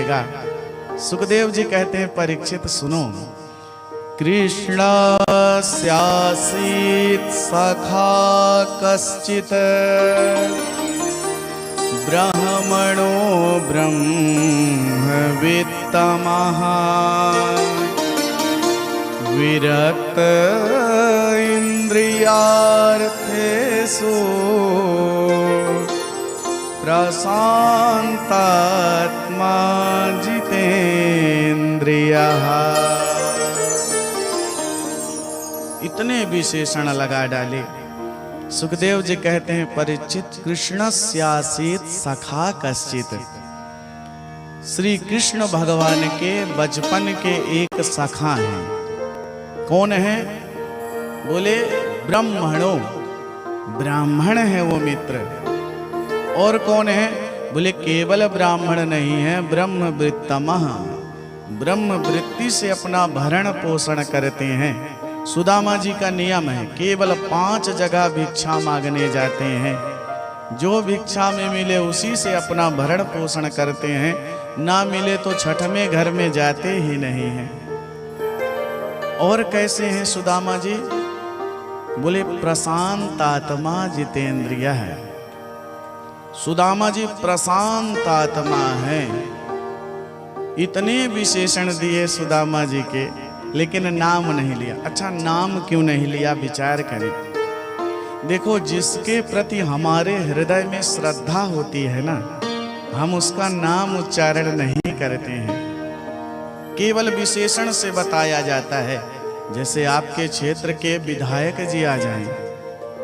रहेगा। सुखदेव जी कहते हैं परीक्षित सुनो, कृष्णस्यासीत् सखा कश्चित् ब्राह्मणो ब्रह्मवित्तमः विरक्त इंद्रियार्थेषु प्रशान्तात्मा जितेन्द्रियः। इतने विशेषण लगा डाले। सुखदेव जी कहते हैं परीक्षित, कृष्णस्यासीत् सखा कश्चित्, श्री कृष्ण भगवान के बचपन के एक सखा हैं। कौन है? बोले ब्राह्मणो, ब्राह्मण है वो मित्र। और कौन है? बोले केवल ब्राह्मण नहीं है, ब्रह्मवृत्तमः, ब्रह्मवृत्ति से अपना भरण पोषण करते हैं। सुदामा जी का नियम है, केवल 5 जगह भिक्षा मांगने जाते हैं, जो भिक्षा में मिले उसी से अपना भरण पोषण करते हैं, ना मिले तो छठवें घर में जाते ही नहीं हैं। और कैसे हैं सुदामा जी? बोले प्रशांत आत्मा जितेंद्रिय है। सुदामा जी प्रशांत आत्मा है। इतने विशेषण दिए सुदामा जी के, लेकिन नाम नहीं लिया। अच्छा, नाम क्यों नहीं लिया? विचार करें। देखो, जिसके प्रति हमारे हृदय में श्रद्धा होती है ना, हम उसका नाम उच्चारण नहीं करते हैं, केवल विशेषण से बताया जाता है। जैसे आपके क्षेत्र के विधायक जी आ जाएं,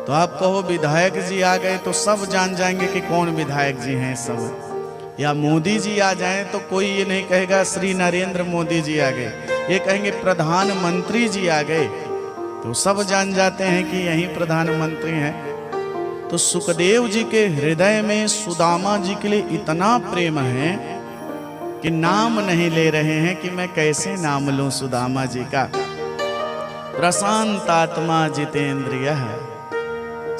तो आप कहो विधायक जी आ गए तो सब जान जाएंगे कि कौन विधायक जी हैं सब। या मोदी जी आ जाएं तो कोई ये नहीं कहेगा श्री नरेंद्र मोदी जी आ गए, ये कहेंगे प्रधानमंत्री जी आ गए, तो सब जान जाते हैं कि यही प्रधानमंत्री हैं। तो सुखदेव जी के हृदय में सुदामा जी के लिए इतना प्रेम है कि नाम नहीं ले रहे हैं कि मैं कैसे नाम लूं सुदामा जी का। प्रशांत आत्मा जितेंद्रिय है।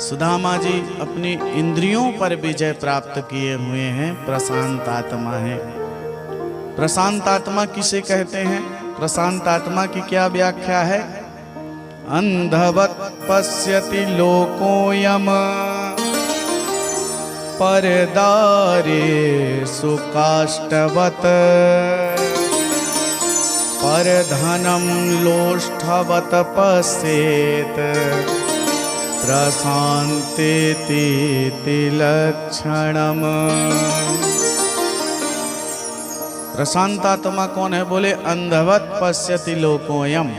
सुदामा जी अपनी इंद्रियों पर विजय प्राप्त किए हुए हैं, प्रशांत आत्मा है। प्रशांत आत्मा किसे कहते हैं? प्रशांत आत्मा की क्या व्याख्या है? अंधवत् पश्यति लोकोऽयम् परदारेषु काष्ठवत् परधनं लोष्ठवत् पश्येत् प्रशान्तेति लक्षणम्। प्रशांत आत्मा कौन है? बोले अंधवत् पश्यति लोकोऽयम्,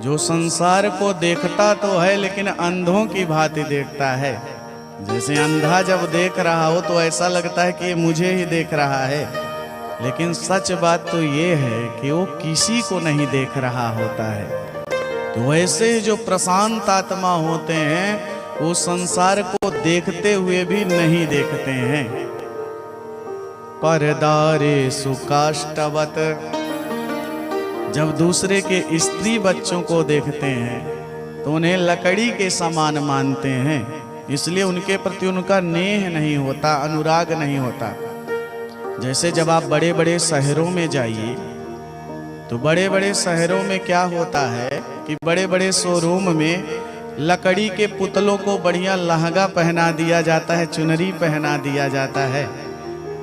जो संसार को देखता तो है लेकिन अंधों की भांति देखता है। जैसे अंधा जब देख रहा हो तो ऐसा लगता है कि ये मुझे ही देख रहा है, लेकिन सच बात तो ये है कि वो किसी को नहीं देख रहा होता है। तो वैसे जो प्रशांत आत्मा होते हैं वो संसार को देखते हुए भी नहीं देखते हैं। परदारेषु काष्ठवत्, जब दूसरे के स्त्री बच्चों को देखते हैं तो उन्हें लकड़ी के समान मानते हैं, इसलिए उनके प्रति उनका नेह नहीं होता, अनुराग नहीं होता। जैसे जब आप बड़े बड़े शहरों में जाइए तो बड़े बड़े शहरों में क्या होता है कि बड़े बड़े शोरूम में लकड़ी के पुतलों को बढ़िया लहंगा पहना दिया जाता है, चुनरी पहना दिया जाता है,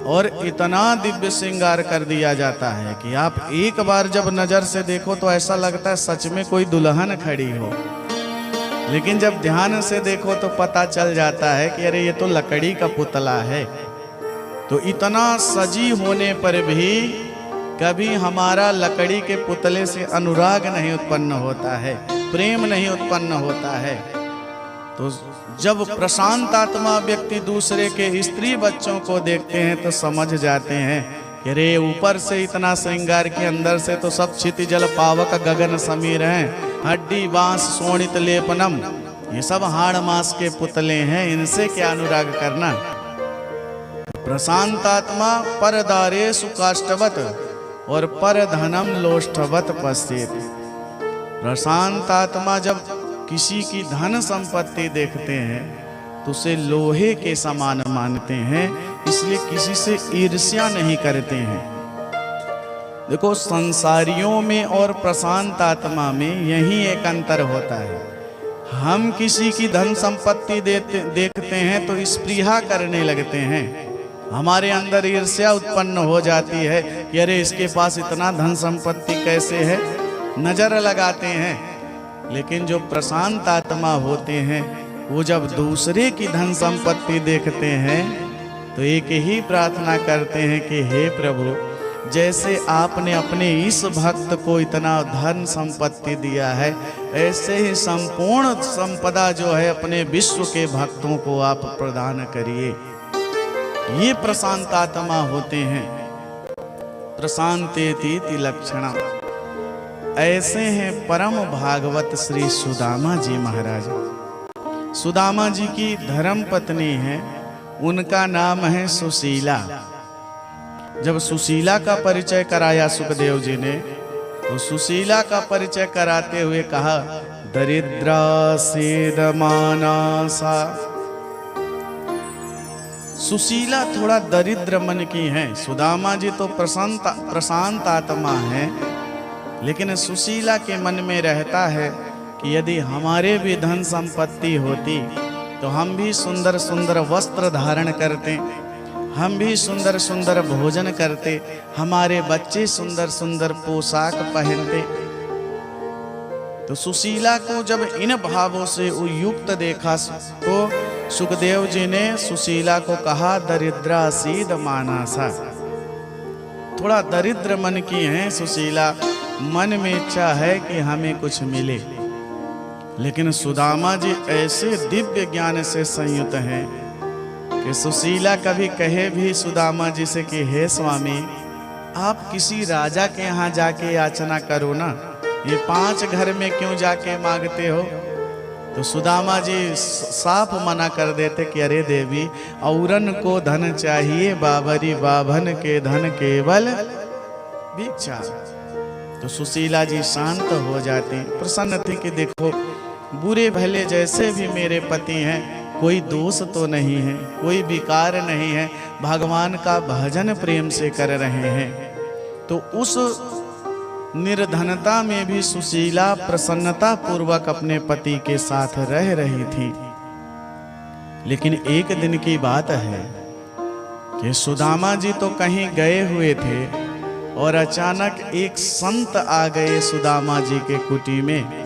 और इतना दिव्य श्रृंगार कर दिया जाता है कि आप एक बार जब नजर से देखो तो ऐसा लगता है सच में कोई दुल्हन खड़ी हो। लेकिन जब ध्यान से देखो तो पता चल जाता है कि अरे ये तो लकड़ी का पुतला है। तो इतना सजी होने पर भी कभी हमारा लकड़ी के पुतले से अनुराग नहीं उत्पन्न होता है, प्रेम नहीं उत्पन्न होता है। तो जब प्रशांत आत्मा व्यक्ति दूसरे के स्त्री बच्चों को देखते हैं तो समझ जाते हैं कि रे ऊपर से इतना श्रृंगार के अंदर से तो सब क्षितिजल पावक गगन समीर हैं, हड्डी बांस शोणित लेपनम, ये सब हाड़ मास के पुतले हैं, इनसे क्या अनुराग करना। प्रशांत आत्मा परदारेषु काष्ठवत् और परधनम लोष्ठवत् पश्येत्। प्रशांत आत्मा जब किसी की धन संपत्ति देखते हैं तो उसे लोहे के समान मानते हैं, इसलिए किसी से ईर्ष्या नहीं करते हैं। देखो, संसारियों में और प्रशांत आत्मा में यही एक अंतर होता है। हम किसी की धन संपत्ति देखते हैं तो स्पृहा करने लगते हैं, हमारे अंदर ईर्ष्या उत्पन्न हो जाती है कि अरे इसके पास इतना धन संपत्ति कैसे है, नजर लगाते हैं। लेकिन जो प्रशांत आत्मा होते हैं वो जब दूसरे की धन संपत्ति देखते हैं तो एक ही प्रार्थना करते हैं कि हे प्रभु, जैसे आपने अपने इस भक्त को इतना धन संपत्ति दिया है, ऐसे ही संपूर्ण संपदा जो है अपने विश्व के भक्तों को आप प्रदान करिए। ये प्रशांत आत्मा होते हैं। प्रशांतेति लक्षणम। ऐसे हैं परम भागवत श्री सुदामा जी महाराज। सुदामा जी की धर्म पत्नी है, उनका नाम है सुशीला। जब सुशीला का परिचय कराया सुखदेव जी ने, तो सुशीला का परिचय कराते हुए कहा, दरिद्रा सेदमानसा। सुशीला थोड़ा दरिद्र मन की है। सुदामा जी तो प्रशांत आत्मा है, लेकिन सुशीला के मन में रहता है कि यदि हमारे भी धन संपत्ति होती तो हम भी सुंदर सुंदर वस्त्र धारण करते, हम भी सुंदर सुंदर भोजन करते, हमारे बच्चे सुंदर सुंदर पोशाक पहनते। तो सुशीला को जब इन भावों से युक्त देखा तो सुखदेव जी ने सुशीला को कहा, दरिद्रा सीद मानसा। थोड़ा दरिद्र मन की है सुशीला, मन में इच्छा है कि हमें कुछ मिले। लेकिन सुदामा जी ऐसे दिव्य ज्ञान से संयुक्त हैं कि सुशीला कभी कहे भी सुदामा जी से कि हे स्वामी, आप किसी राजा के यहाँ जाके याचना करो ना, ये 5 घर में क्यों जाके मांगते हो। तो सुदामा जी साफ मना कर देते कि अरे देवी, औरन को धन चाहिए, बाबरी बाभन के धन केवल भिक्षा। तो सुशीला जी शांत हो जाती, प्रसन्न थी कि देखो बुरे भले जैसे भी मेरे पति हैं, कोई दोष तो नहीं है, कोई विकार नहीं है, भगवान का भजन प्रेम से कर रहे हैं। तो उस निर्धनता में भी सुशीला प्रसन्नता पूर्वक अपने पति के साथ रह रही थी। लेकिन एक दिन की बात है कि सुदामा जी तो कहीं गए हुए थे और अचानक एक संत आ गए सुदामा जी के कुटी में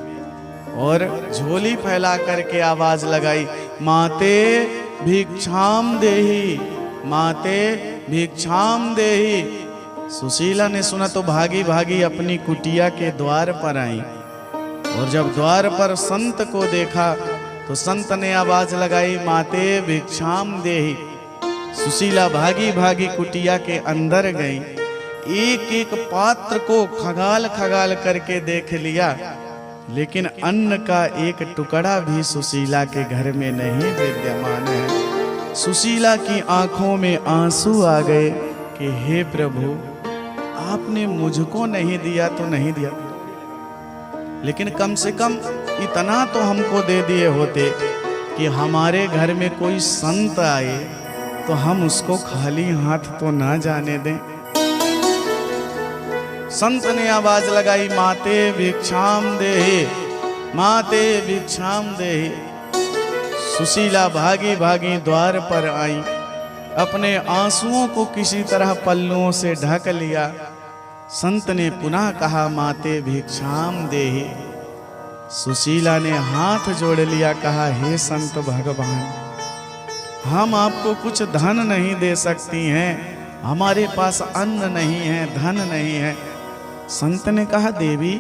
और झोली फैला करके आवाज लगाई, माते भिक्षाम देहि, माते भिक्षाम देहि। सुशीला ने सुना तो भागी भागी अपनी कुटिया के द्वार पर आई, और जब द्वार पर संत को देखा तो संत ने आवाज लगाई, माते भिक्षाम देहि। सुशीला भागी भागी कुटिया के अंदर गई, एक एक पात्र को खगाल खगाल करके देख लिया, लेकिन अन्न का एक टुकड़ा भी सुशीला के घर में नहीं विद्यमान है। सुशीला की आंखों में आंसू आ गए कि हे प्रभु, आपने मुझको नहीं दिया तो नहीं दिया, लेकिन कम से कम इतना तो हमको दे दिए होते कि हमारे घर में कोई संत आए तो हम उसको खाली हाथ तो ना जाने दें। संत ने आवाज लगाई, माते भिक्षाम देहि, माते भिक्षाम देहि। सुशीला भागी भागी द्वार पर आई, अपने आंसुओं को किसी तरह पल्लुओं से ढक लिया। संत ने पुनः कहा, माते भिक्षाम देहि। सुशीला ने हाथ जोड़ लिया, कहा, हे संत भगवान, हम आपको कुछ धन नहीं दे सकती हैं, हमारे पास अन्न नहीं है, धन नहीं है। संत ने कहा, देवी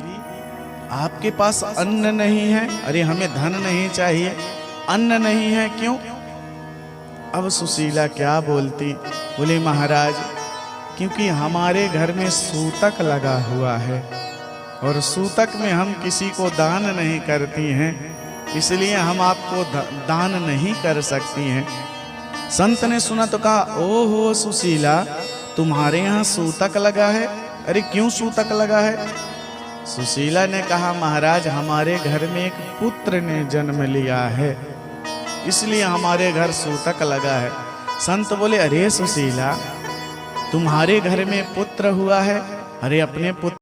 आपके पास अन्न नहीं है, अरे हमें धन नहीं चाहिए, अन्न नहीं है क्यों। अब सुशीला क्या बोलती, बोले महाराज, क्योंकि हमारे घर में सूतक लगा हुआ है और सूतक में हम किसी को दान नहीं करती हैं, इसलिए हम आपको दान नहीं कर सकती हैं। संत ने सुना तो कहा, ओहो सुशीला, तुम्हारे यहाँ सूतक लगा है, अरे क्यों सूतक लगा है। सुशीला ने कहा, महाराज हमारे घर में एक पुत्र ने जन्म लिया है, इसलिए हमारे घर सूतक लगा है। संत बोले, अरे सुशीला, तुम्हारे घर में पुत्र हुआ है अरे अपने पुत्र